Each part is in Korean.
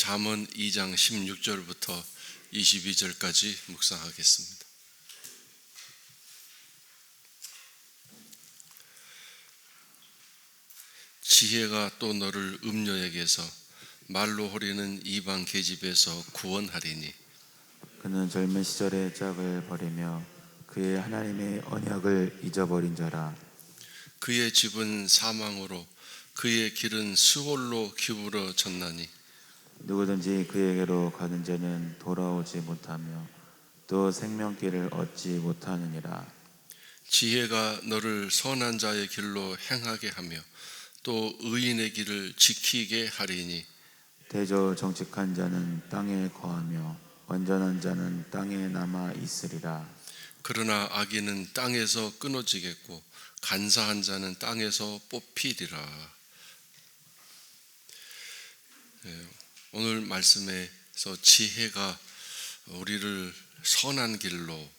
잠언 2장 16절부터 22절까지 묵상하겠습니다. 지혜가 또 너를 음녀에게서 말로 호리는 이방 계집에서 구원하리니 그는 젊은 시절의 짝을 버리며 그의 하나님의 언약을 잊어버린 자라. 그의 집은 사망으로 그의 길은 수월로 기울어졌나니 누구든지 그에게로 가는 자는 돌아오지 못하며 또 생명길을 얻지 못하느니라. 지혜가 너를 선한 자의 길로 행하게 하며 또 의인의 길을 지키게 하리니 대저 정직한 자는 땅에 거하며 완전한 자는 땅에 남아 있으리라. 그러나 악인은 땅에서 끊어지겠고 간사한 자는 땅에서 뽑히리라. 오늘 말씀에서 지혜가 우리를 선한 길로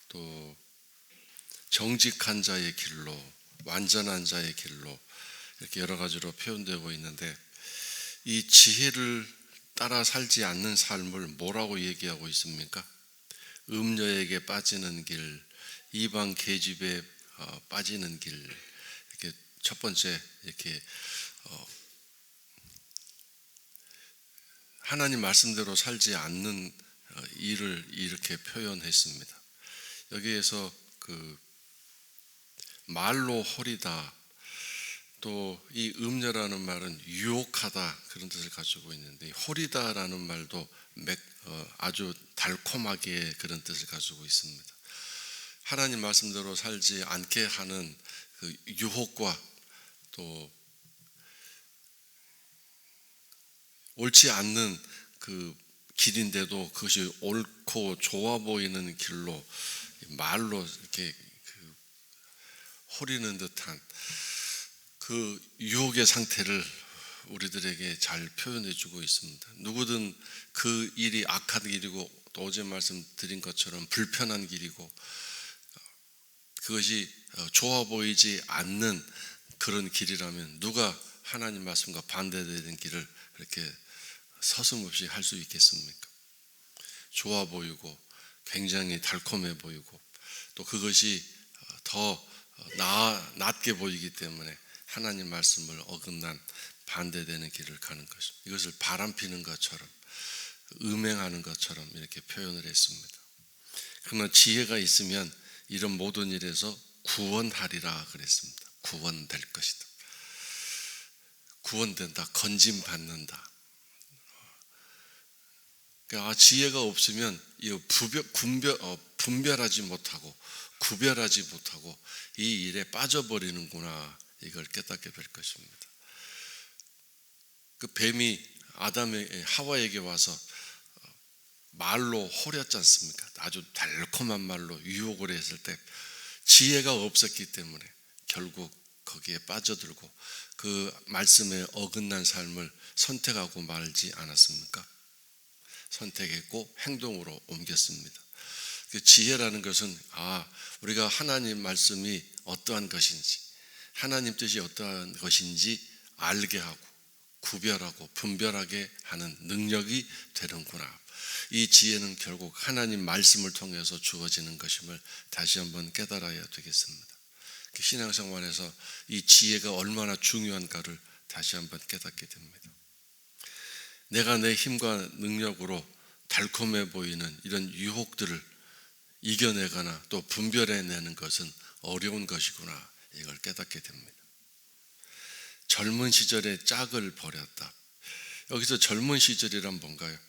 또 정직한 자의 길로 완전한 자의 길로 이렇게 여러 가지로 표현되고 있는데, 이 지혜를 따라 살지 않는 삶을 뭐라고 얘기하고 있습니까? 음녀에게 빠지는 길, 이방 계집에 빠지는 길, 이렇게 첫 번째 이렇게 하나님 말씀대로 살지 않는 일을 이렇게 표현했습니다. 여기에서 그 말로 호리다, 또 이 음녀라는 말은 유혹하다 그런 뜻을 가지고 있는데, 호리다라는 말도 아주 달콤하게 그런 뜻을 가지고 있습니다. 하나님 말씀대로 살지 않게 하는 그 유혹과 또 옳지 않는 그 길인데도 그것이 옳고 좋아 보이는 길로 말로 이렇게 호리는 듯한 그 유혹의 상태를 우리들에게 잘 표현해 주고 있습니다. 누구든 그 일이 악한 길이고 또 어제 말씀드린 것처럼 불편한 길이고 그것이 좋아 보이지 않는 그런 길이라면 누가 하나님 말씀과 반대되는 길을 그렇게 서슴없이 할 수 있겠습니까? 좋아 보이고 굉장히 달콤해 보이고 또 그것이 더 낫게 보이기 때문에 하나님 말씀을 어긋난 반대되는 길을 가는 것입니다. 이것을 바람피는 것처럼 음행하는 것처럼 이렇게 표현을 했습니다. 그러나 지혜가 있으면 이런 모든 일에서 구원하리라 그랬습니다. 구원될 것이다. 구원된다. 건짐받는다. 그러니까 지혜가 없으면 분별하지 못하고 구별하지 못하고 이 일에 빠져버리는구나, 이걸 깨닫게 될 것입니다. 그 뱀이 하와에게 와서 말로 호렸지 않습니까? 아주 달콤한 말로 유혹을 했을 때 지혜가 없었기 때문에 결국 거기에 빠져들고 그 말씀에 어긋난 삶을 선택하고 말지 않았습니까? 선택했고 행동으로 옮겼습니다. 그 지혜라는 것은 우리가 하나님 말씀이 어떠한 것인지, 하나님 뜻이 어떠한 것인지 알게 하고 구별하고 분별하게 하는 능력이 되는구나. 이 지혜는 결국 하나님 말씀을 통해서 주어지는 것임을 다시 한번 깨달아야 되겠습니다. 신앙생활에서 이 지혜가 얼마나 중요한가를 다시 한번 깨닫게 됩니다. 내가 내 힘과 능력으로 달콤해 보이는 이런 유혹들을 이겨내거나 또 분별해내는 것은 어려운 것이구나, 이걸 깨닫게 됩니다. 젊은 시절에 짝을 버렸다. 여기서 젊은 시절이란 뭔가요?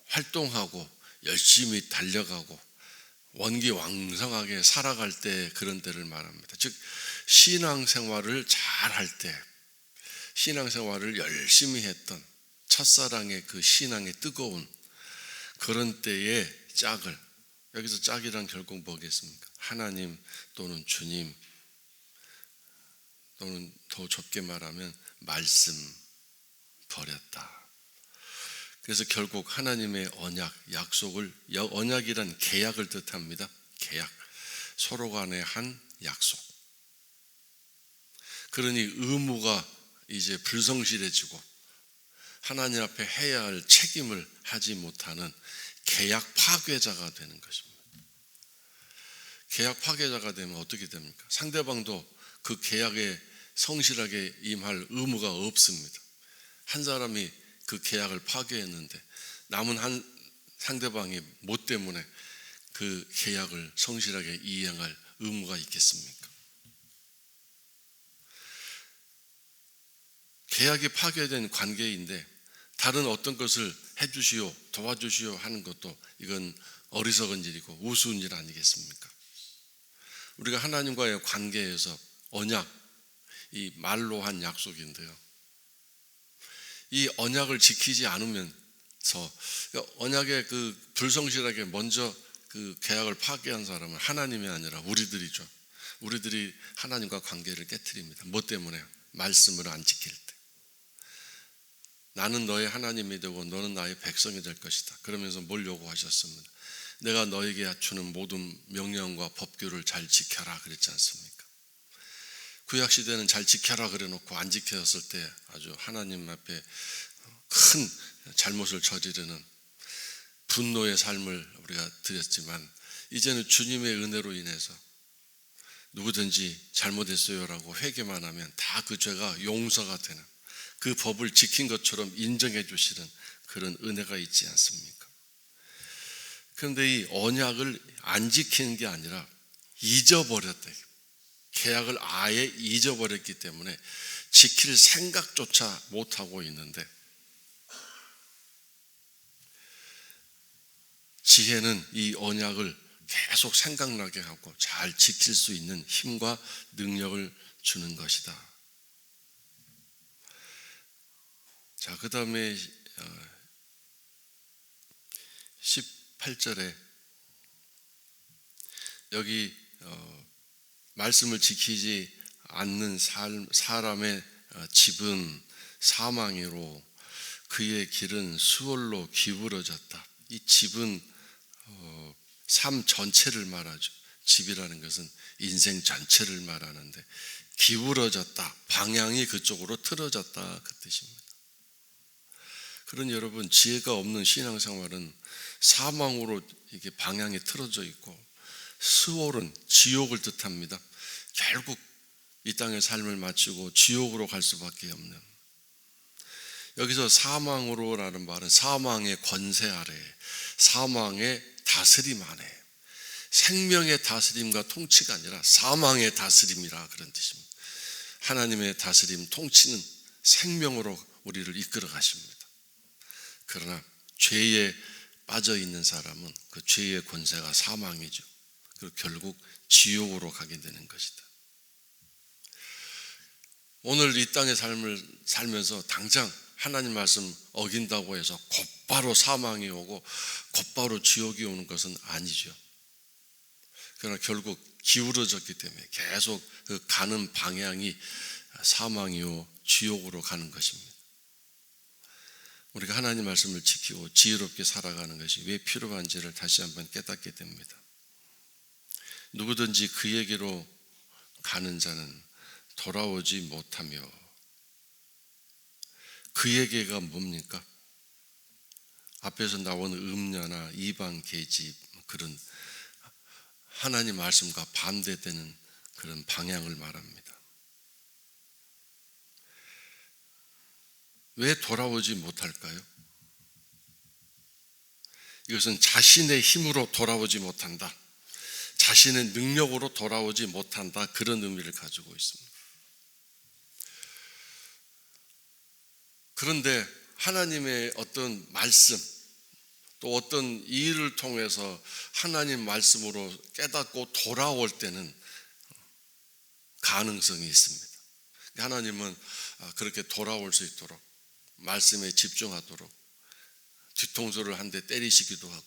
활동하고 열심히 달려가고 원기왕성하게 살아갈 때 그런 때를 말합니다. 즉 신앙생활을 잘 할 때, 신앙생활을 열심히 했던 첫사랑의 그 신앙의 뜨거운 그런 때의 짝을, 여기서 짝이란 결국 뭐겠습니까? 하나님 또는 주님, 또는 더 좁게 말하면 말씀 버렸다. 그래서 결국 하나님의 언약, 약속을, 언약이란 계약을 뜻합니다. 계약, 서로 간의 한 약속. 그러니 의무가 이제 불성실해지고 하나님 앞에 해야 할 책임을 하지 못하는 계약 파괴자가 되는 것입니다. 계약 파괴자가 되면 어떻게 됩니까? 상대방도 그 계약에 성실하게 임할 의무가 없습니다. 한 사람이 그 계약을 파괴했는데 남은 한 상대방이 뭐 때문에 그 계약을 성실하게 이행할 의무가 있겠습니까? 계약이 파괴된 관계인데 다른 어떤 것을 해주시오, 도와주시오 하는 것도 이건 어리석은 일이고 우스운 일 아니겠습니까? 우리가 하나님과의 관계에서 언약, 이 말로 한 약속인데요, 이 언약을 지키지 않으면서 언약에 그 불성실하게 먼저 그 계약을 파괴한 사람은 하나님이 아니라 우리들이죠. 우리들이 하나님과 관계를 깨트립니다. 뭐 때문에? 말씀을 안 지킬 때. 나는 너의 하나님이 되고 너는 나의 백성이 될 것이다. 그러면서 뭘 요구하셨습니다? 내가 너에게 주는 모든 명령과 법규를 잘 지켜라 그랬지 않습니까? 구약시대는 잘 지켜라 그래놓고 안 지켰을 때 아주 하나님 앞에 큰 잘못을 저지르는 분노의 삶을 우리가 드렸지만, 이제는 주님의 은혜로 인해서 누구든지 잘못했어요라고 회개만 하면 다 그 죄가 용서가 되는, 그 법을 지킨 것처럼 인정해 주시는 그런 은혜가 있지 않습니까? 그런데 이 언약을 안 지키는 게 아니라 잊어버렸다. 계약을 아예 잊어버렸기 때문에 지킬 생각조차 못하고 있는데, 지혜는 이 언약을 계속 생각나게 하고 잘 지킬 수 있는 힘과 능력을 주는 것이다. 자, 그 다음에 18절에 여기 말씀을 지키지 않는 사람의 집은 사망이로 그의 길은 수월로 기울어졌다. 이 집은 삶 전체를 말하죠. 집이라는 것은 인생 전체를 말하는데, 기울어졌다, 방향이 그쪽으로 틀어졌다 그 뜻입니다. 그러니 여러분, 지혜가 없는 신앙생활은 사망으로 이게 방향이 틀어져 있고, 스월은 지옥을 뜻합니다. 결국 이 땅의 삶을 마치고 지옥으로 갈 수밖에 없는, 여기서 사망으로라는 말은 사망의 권세 아래, 사망의 다스림 안에, 생명의 다스림과 통치가 아니라 사망의 다스림이라 그런 뜻입니다. 하나님의 다스림, 통치는 생명으로 우리를 이끌어 가십니다. 그러나 죄에 빠져 있는 사람은 그 죄의 권세가 사망이죠. 그리고 결국 지옥으로 가게 되는 것이다. 오늘 이 땅의 삶을 살면서 당장 하나님 말씀 어긴다고 해서 곧바로 사망이 오고 곧바로 지옥이 오는 것은 아니죠. 그러나 결국 기울어졌기 때문에 계속 그 가는 방향이 사망이요 지옥으로 가는 것입니다. 우리가 하나님 말씀을 지키고 지혜롭게 살아가는 것이 왜 필요한지를 다시 한번 깨닫게 됩니다. 누구든지 그에게로 가는 자는 돌아오지 못하며, 그에게가 뭡니까? 앞에서 나온 음녀나 이방 계집, 그런 하나님 말씀과 반대되는 그런 방향을 말합니다. 왜 돌아오지 못할까요? 이것은 자신의 힘으로 돌아오지 못한다, 자신의 능력으로 돌아오지 못한다, 그런 의미를 가지고 있습니다. 그런데 하나님의 어떤 말씀, 또 어떤 일을 통해서 하나님 말씀으로 깨닫고 돌아올 때는 가능성이 있습니다. 하나님은 그렇게 돌아올 수 있도록 말씀에 집중하도록 뒤통수를 한 대 때리시기도 하고,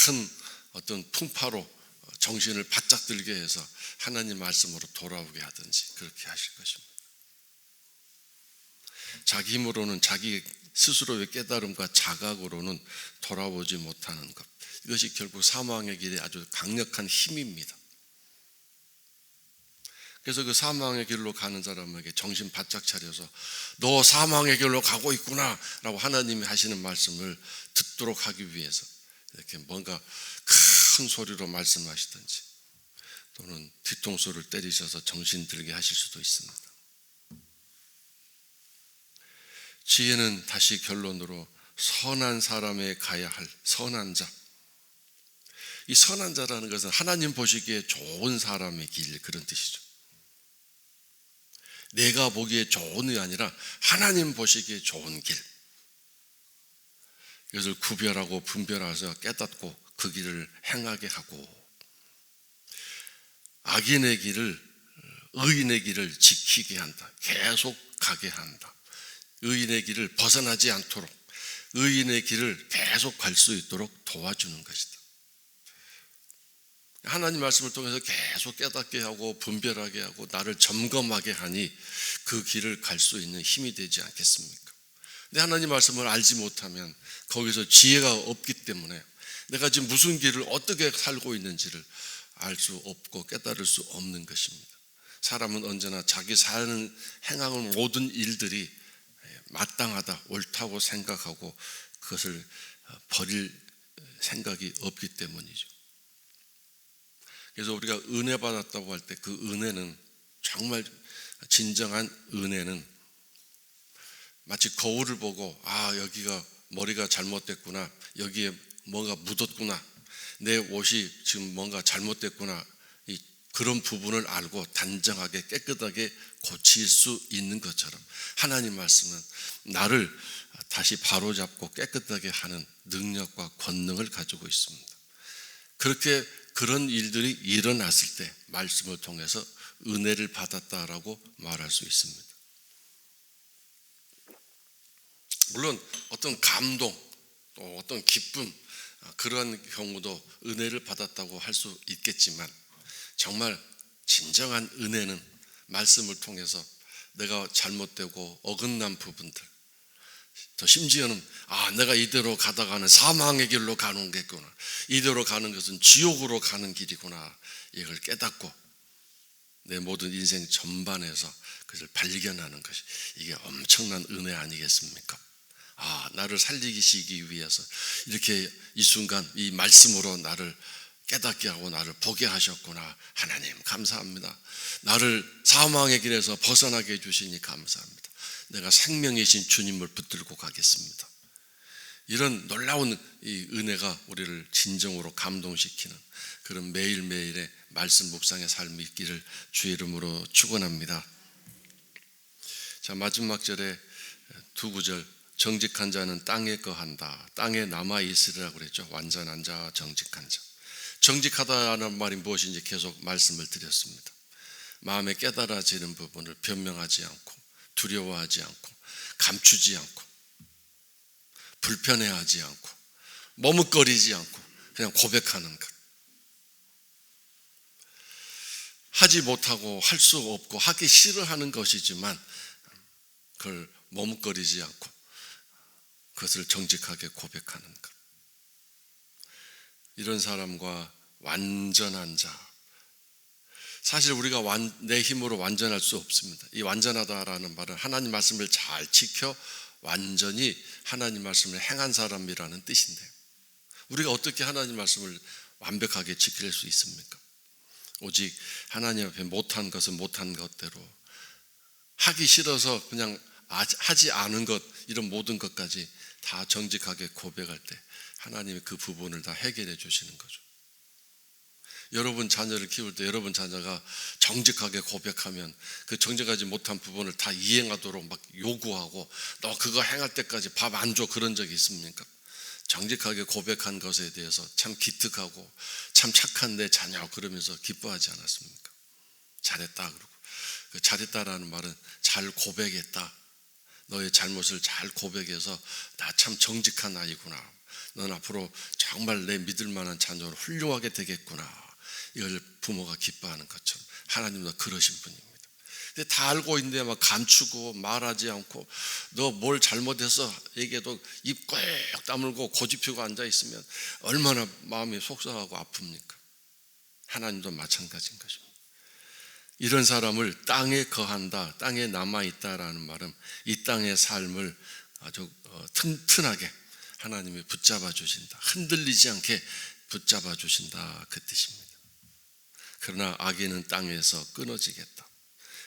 큰 어떤 풍파로 정신을 바짝 들게 해서 하나님 말씀으로 돌아오게 하든지 그렇게 하실 것입니다. 자기 힘으로는, 자기 스스로의 깨달음과 자각으로는 돌아오지 못하는 것, 이것이 결국 사망의 길에 아주 강력한 힘입니다. 그래서 그 사망의 길로 가는 사람에게 정신 바짝 차려서 너 사망의 길로 가고 있구나 라고 하나님이 하시는 말씀을 듣도록 하기 위해서 이렇게 뭔가 큰 소리로 말씀하시든지 또는 뒤통수를 때리셔서 정신 들게 하실 수도 있습니다. 지혜는 다시 결론으로 선한 사람에 가야 할 선한 자. 이 선한 자라는 것은 하나님 보시기에 좋은 사람의 길, 그런 뜻이죠. 내가 보기에 좋은 게 아니라 하나님 보시기에 좋은 길. 이것을 구별하고 분별해서 깨닫고 그 길을 행하게 하고 악인의 길을 의인의 길을 지키게 한다. 계속 가게 한다. 의인의 길을 벗어나지 않도록 의인의 길을 계속 갈 수 있도록 도와주는 것이다. 하나님 말씀을 통해서 계속 깨닫게 하고 분별하게 하고 나를 점검하게 하니 그 길을 갈 수 있는 힘이 되지 않겠습니까? 근데 하나님 말씀을 알지 못하면 거기서 지혜가 없기 때문에 내가 지금 무슨 길을 어떻게 살고 있는지를 알 수 없고 깨달을 수 없는 것입니다. 사람은 언제나 자기 사는 행하는 모든 일들이 마땅하다, 옳다고 생각하고 그것을 버릴 생각이 없기 때문이죠. 그래서 우리가 은혜 받았다고 할 때 그 은혜는 정말 진정한 은혜는 마치 거울을 보고 여기가 머리가 잘못됐구나, 여기에 뭔가 묻었구나, 내 옷이 지금 뭔가 잘못됐구나, 그런 부분을 알고 단정하게 깨끗하게 고칠 수 있는 것처럼 하나님 말씀은 나를 다시 바로잡고 깨끗하게 하는 능력과 권능을 가지고 있습니다. 그렇게 그런 일들이 일어났을 때 말씀을 통해서 은혜를 받았다라고 말할 수 있습니다. 물론 어떤 감동 또 어떤 기쁨 그런 경우도 은혜를 받았다고 할 수 있겠지만 정말 진정한 은혜는 말씀을 통해서 내가 잘못되고 어긋난 부분들, 더 심지어는 내가 이대로 가다가는 사망의 길로 가는 거구나, 이대로 가는 것은 지옥으로 가는 길이구나, 이걸 깨닫고 내 모든 인생 전반에서 그것을 발견하는 것이 이게 엄청난 은혜 아니겠습니까? 나를 살리시기 위해서 이렇게 이 순간 이 말씀으로 나를 깨닫게 하고 나를 보게 하셨구나. 하나님 감사합니다. 나를 사망의 길에서 벗어나게 해주시니 감사합니다. 내가 생명이신 주님을 붙들고 가겠습니다. 이런 놀라운 이 은혜가 우리를 진정으로 감동시키는 그런 매일매일의 말씀 묵상의 삶이 있기를 주의 이름으로 축원합니다. 자, 마지막 절에 두 구절, 정직한 자는 땅에 거한다, 땅에 남아있으리라고 그랬죠. 완전한 자, 정직한 자. 정직하다는 말이 무엇인지 계속 말씀을 드렸습니다. 마음에 깨달아지는 부분을 변명하지 않고 두려워하지 않고 감추지 않고 불편해하지 않고 머뭇거리지 않고 그냥 고백하는 것. 하지 못하고 할 수 없고 하기 싫어하는 것이지만 그걸 머뭇거리지 않고 그것을 정직하게 고백하는 것. 이런 사람과 완전한 자. 사실 우리가 내 힘으로 완전할 수 없습니다. 이 완전하다라는 말은 하나님 말씀을 잘 지켜 완전히 하나님 말씀을 행한 사람이라는 뜻인데 우리가 어떻게 하나님 말씀을 완벽하게 지킬 수 있습니까? 오직 하나님 앞에 못한 것은 못한 것대로, 하기 싫어서 그냥 하지 않은 것, 이런 모든 것까지 다 정직하게 고백할 때 하나님이 그 부분을 다 해결해 주시는 거죠. 여러분 자녀를 키울 때 여러분 자녀가 정직하게 고백하면 그 정직하지 못한 부분을 다 이행하도록 막 요구하고 너 그거 행할 때까지 밥 안 줘, 그런 적이 있습니까? 정직하게 고백한 것에 대해서 참 기특하고 참 착한 내 자녀 그러면서 기뻐하지 않았습니까? 잘했다 그러고, 그 잘했다라는 말은 잘 고백했다, 너의 잘못을 잘 고백해서 나 참 정직한 아이구나, 넌 앞으로 정말 내 믿을 만한 자녀로 훌륭하게 되겠구나, 이걸 부모가 기뻐하는 것처럼 하나님도 그러신 분입니다. 근데 다 알고 있는데 막 감추고 말하지 않고 너 뭘 잘못해서 얘기해도 입 꽉 다물고 고집피고 앉아있으면 얼마나 마음이 속상하고 아픕니까? 하나님도 마찬가지인 것입니다. 이런 사람을 땅에 거한다, 땅에 남아있다라는 말은 이 땅의 삶을 아주 튼튼하게 하나님이 붙잡아 주신다, 흔들리지 않게 붙잡아 주신다, 그 뜻입니다. 그러나 악인은 땅에서 끊어지겠다.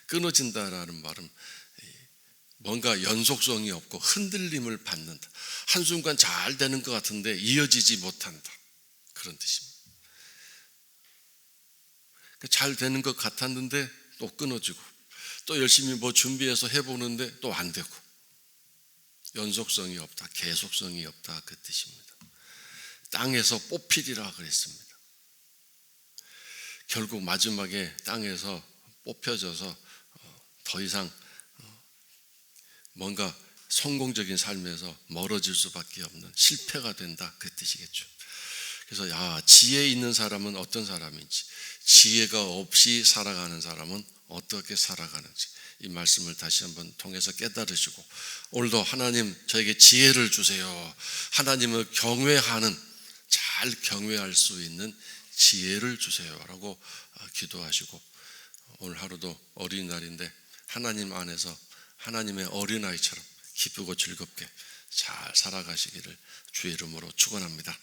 끊어진다라는 말은 뭔가 연속성이 없고 흔들림을 받는다, 한순간 잘 되는 것 같은데 이어지지 못한다, 그런 뜻입니다. 잘 되는 것 같았는데 또 끊어지고, 또 열심히 뭐 준비해서 해보는데 또 안 되고, 연속성이 없다, 계속성이 없다, 그 뜻입니다. 땅에서 뽑히리라 그랬습니다. 결국 마지막에 땅에서 뽑혀져서 더 이상 뭔가 성공적인 삶에서 멀어질 수밖에 없는 실패가 된다, 그 뜻이겠죠. 그래서 지혜 있는 사람은 어떤 사람인지, 지혜가 없이 살아가는 사람은 어떻게 살아가는지, 이 말씀을 다시 한번 통해서 깨달으시고, 오늘도 하나님 저에게 지혜를 주세요, 하나님을 경외하는, 잘 경외할 수 있는 지혜를 주세요 라고 기도하시고, 오늘 하루도 어린이날인데 하나님 안에서 하나님의 어린아이처럼 기쁘고 즐겁게 잘 살아가시기를 주의 이름으로 축원합니다.